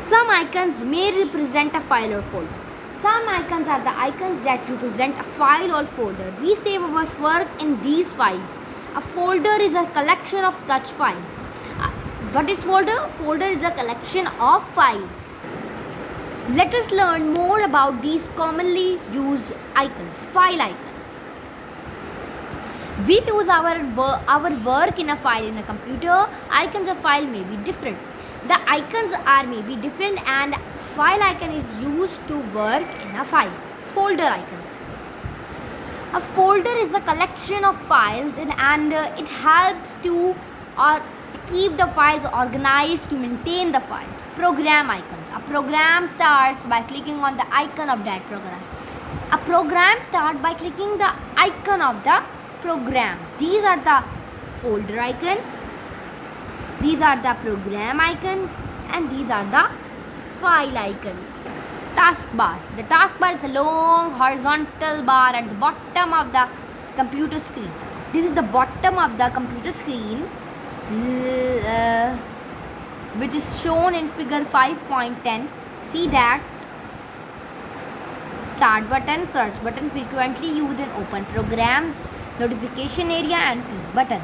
Some icons may represent a file or folder. Some icons are the icons that represent a file or folder. We save our work in these files. A folder is a collection of such files. What is folder? Folder is a collection of files. Let us learn more about these commonly used icons. File icon. We use our work in a file in a computer. Icons of file may be different. The icons are may be different, and file icon is used to work in a file. Folder icons. A folder is a collection of files and it helps to keep the files organized to maintain the files. Program icons. A program starts by clicking on the icon of that program. A program starts by clicking the icon of the program. These are the folder icons, these are the program icons, and these are the file icons. Taskbar. The taskbar is a long horizontal bar at the bottom of the computer screen. This is the bottom of the computer screen, which is shown in figure 5.10. See that start button, search button frequently used in open programs, notification area, and peek button.